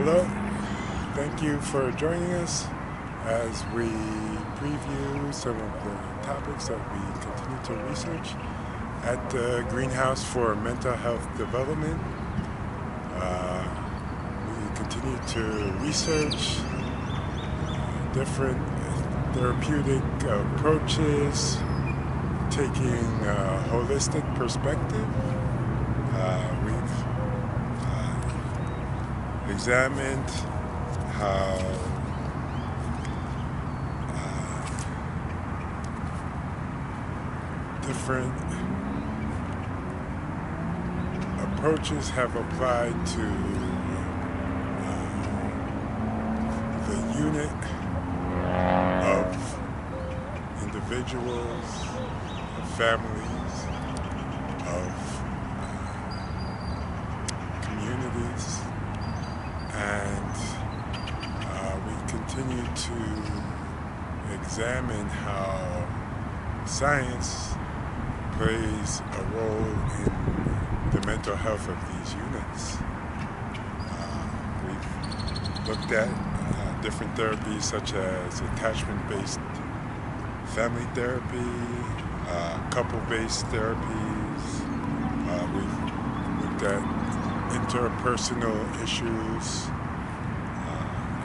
Hello, thank you for joining us as we preview some of the topics that we continue to research at the Greenhouse for Mental Health Development. We continue to research different therapeutic approaches, taking a holistic perspective. We've examined how different approaches have applied to the unit of individuals, of families, of communities, and we continue to examine how science plays a role in the mental health of these units. We've looked at different therapies such as attachment-based family therapy, couple-based therapies. We've looked at interpersonal issues,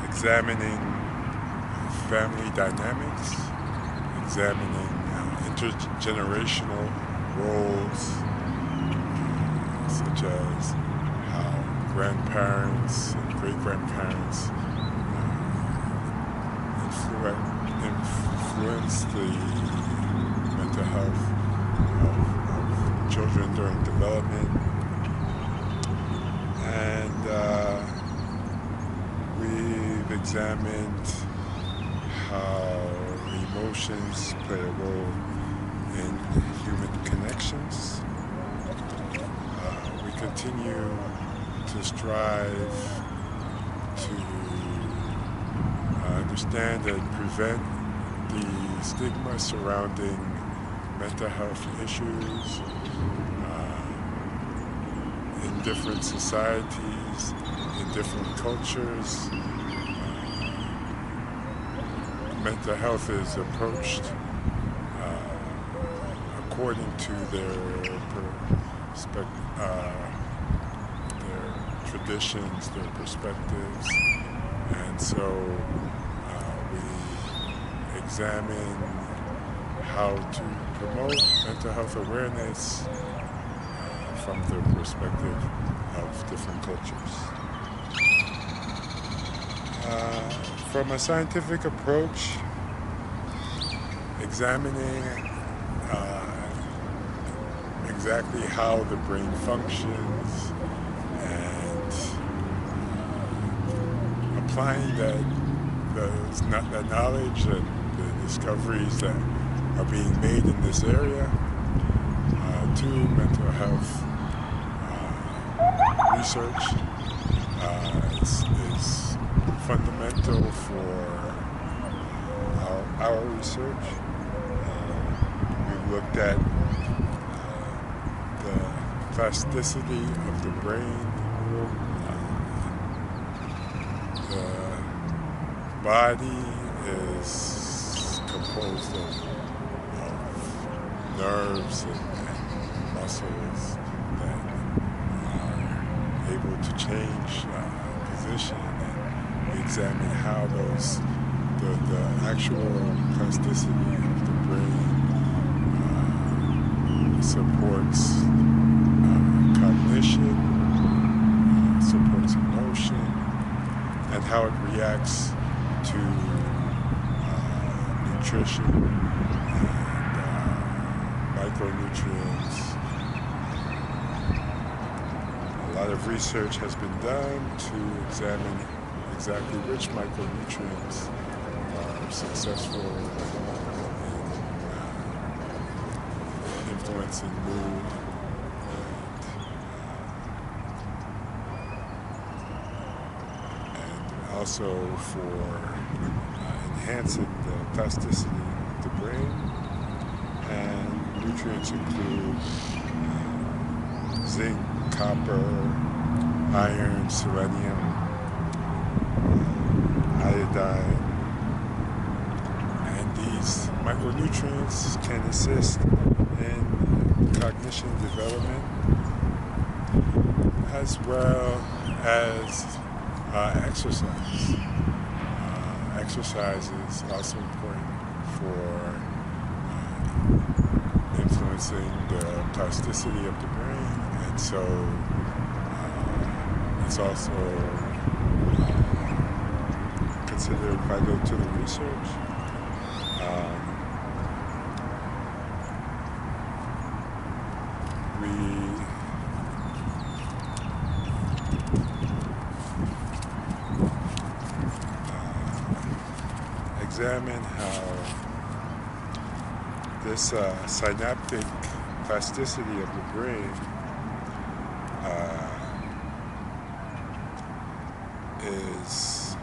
examining family dynamics, examining intergenerational roles, such as how grandparents and great-grandparents influence the mental health of children during development. And we've examined how emotions play a role in human connections. We continue to strive to understand and prevent the stigma surrounding mental health issues in different societies, in different cultures. Mental health is approached according to their traditions, their perspectives, and so we examine how to promote mental health awareness from the perspective of different cultures. From a scientific approach, examining exactly how the brain functions and applying that knowledge and the discoveries that are being made in this area to mental health research is fundamental for our research. We've looked at the plasticity of the brain, the body is composed of nerves and muscles that are able to change position, and we examine how the actual plasticity of the brain supports cognition, supports emotion, and how it reacts to nutrition and micronutrients. A lot of research has been done to examine exactly which micronutrients are successful in influencing mood and also for enhancing the plasticity of the brain. And nutrients include zinc, copper, iron, selenium, diet. And these micronutrients can assist in cognition development as well as exercise. Exercise is also important for influencing the plasticity of the brain, and so it's also considered vital to the research. We examine how this synaptic plasticity of the brain is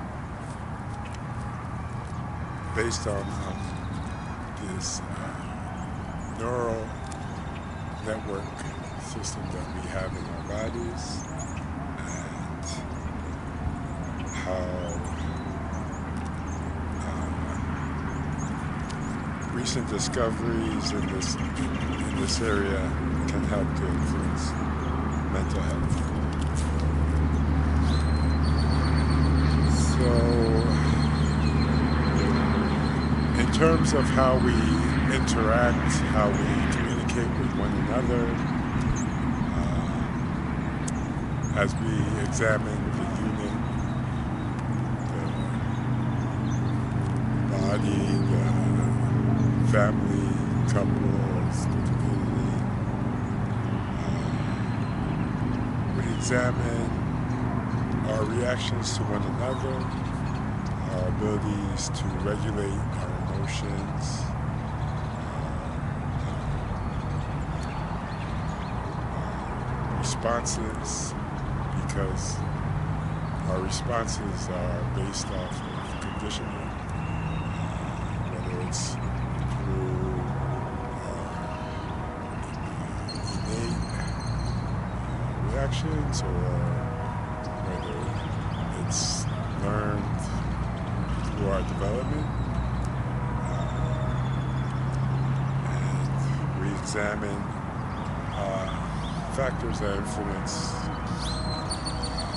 based on this neural network system that we have in our bodies, and how recent discoveries in this area can help to influence mental health. So, in terms of how we interact, how we communicate with one another, as we examine the unit, the body, the family, couples, the community, we examine our reactions to one another, our abilities to regulate our emotions, responses, because our responses are based off of conditioning, whether it's through innate reactions or whether it's learned through our development. And we examine factors that influence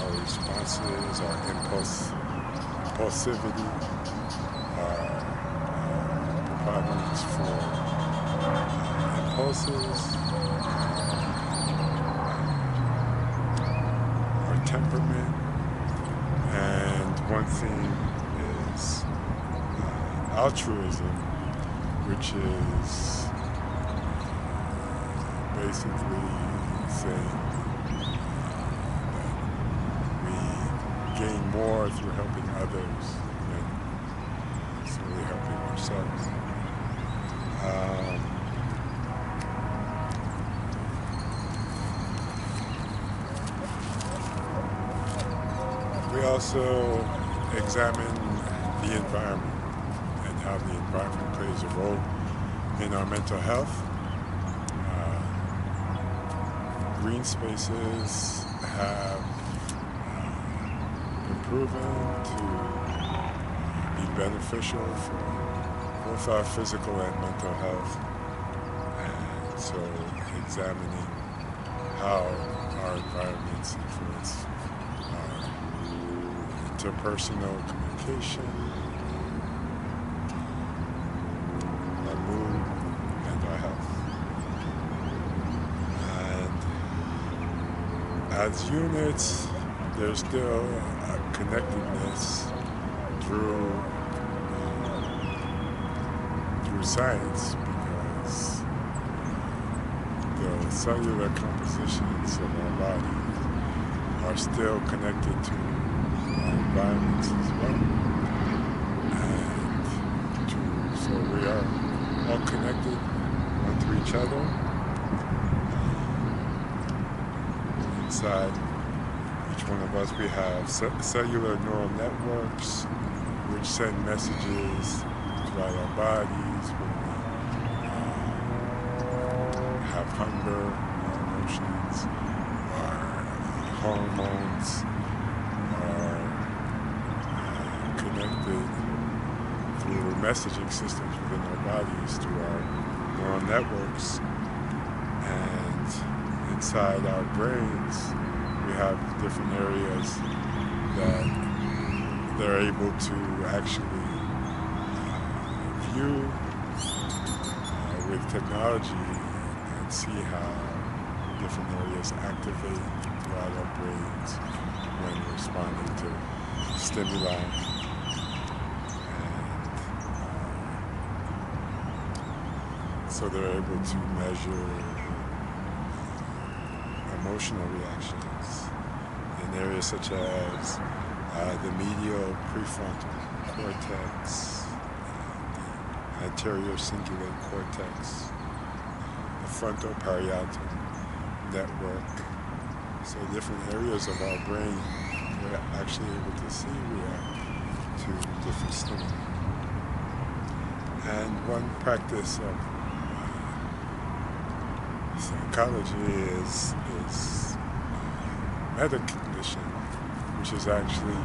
our responses, our impulsivity, our preponderance for impulses, our temperament, and one thing is altruism, which is basically saying that we gain more through helping others than solely helping ourselves. We also examine the environment and how the environment plays a role in our mental health. Green spaces have been proven to be beneficial for both our physical and mental health, and so examining how our environments influence our interpersonal communication, our mood, and our health. As units, there's still a connectedness through science, because the cellular compositions of our body are still connected to our environments as well. And so we are all connected one to each other. Inside each one of us, we have cellular neural networks which send messages throughout our bodies when we have hunger, our emotions, our hormones are connected through messaging systems within our bodies, through our neural networks, and inside our brains we have different areas that they're able to actually view with technology and see how different areas activate throughout our brains when responding to stimuli. So they're able to measure emotional reactions in areas such as the medial prefrontal cortex, the anterior cingulate cortex, the frontal parietal network. So different areas of our brain we're actually able to see react to different stimuli. And one practice of psychology is metacognition, which is actually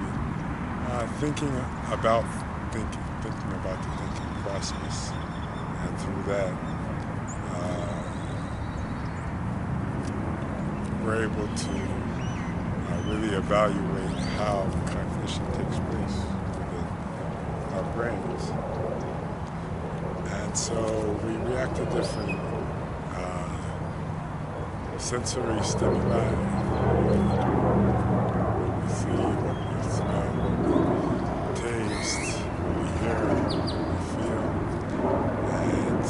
thinking about the thinking process, and through that we're able to really evaluate how cognition takes place within our brains. And so we react to different sensory stimuli. We see, what we smell, what we taste, what we hear, what we feel. And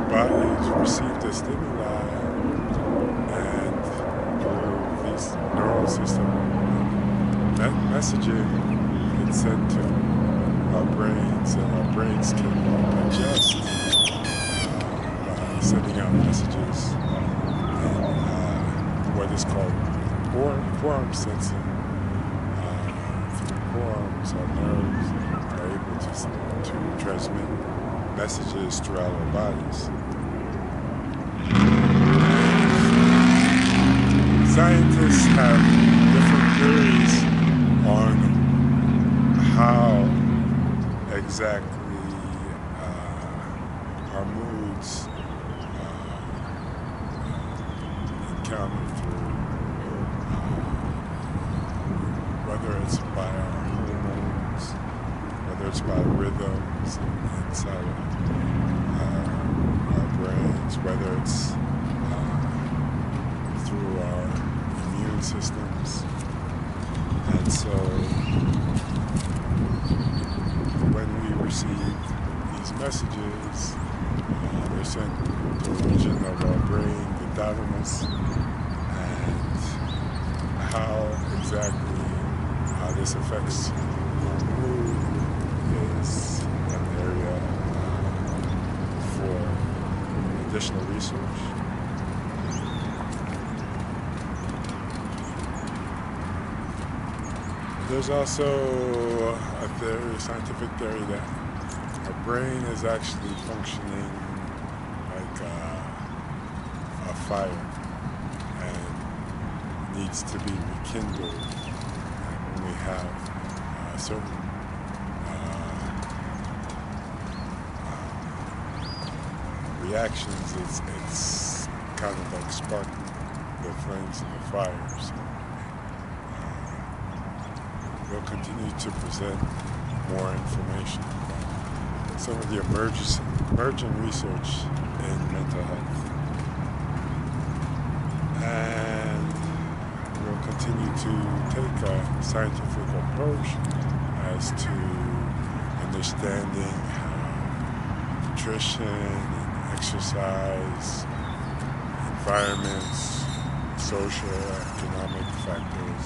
bodies receive the stimuli, and through these neural system messaging, it's sent to our brains, and our brains can adjust by sending out messages in what is called quorum sensing. Through quorums, our nerves are able to transmit messages throughout our bodies. Scientists have different theories on how exactly our moods encounter through whether it's by our hormones, whether it's by rhythms inside our brains, whether it's through our immune systems. And so when we receive these messages, they're sent to a region of our brain, the thalamus, and how exactly this affects our mood is an area for additional research. There's also a scientific theory that our brain is actually functioning like a fire and needs to be rekindled. And when we have certain reactions, it's kind of like sparking the flames in the fire. So we'll continue to present more information about some of the emerging research in mental health. And we'll continue to take a scientific approach as to understanding how nutrition and exercise, environments, social, economic factors,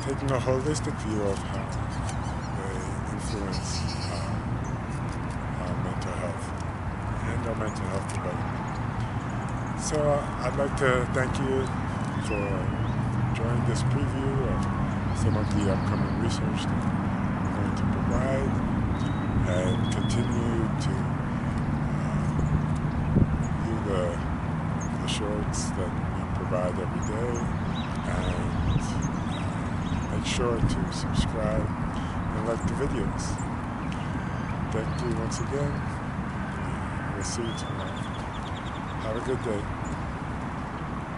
taking a holistic view of how they influence our mental health and our mental health development. So I'd like to thank you for joining this preview of some of the upcoming research that we're going to provide, and continue to view the shorts that we provide provide every day, and make sure to subscribe and like the videos. Thank you once again. We'll see you tomorrow. Have a good day.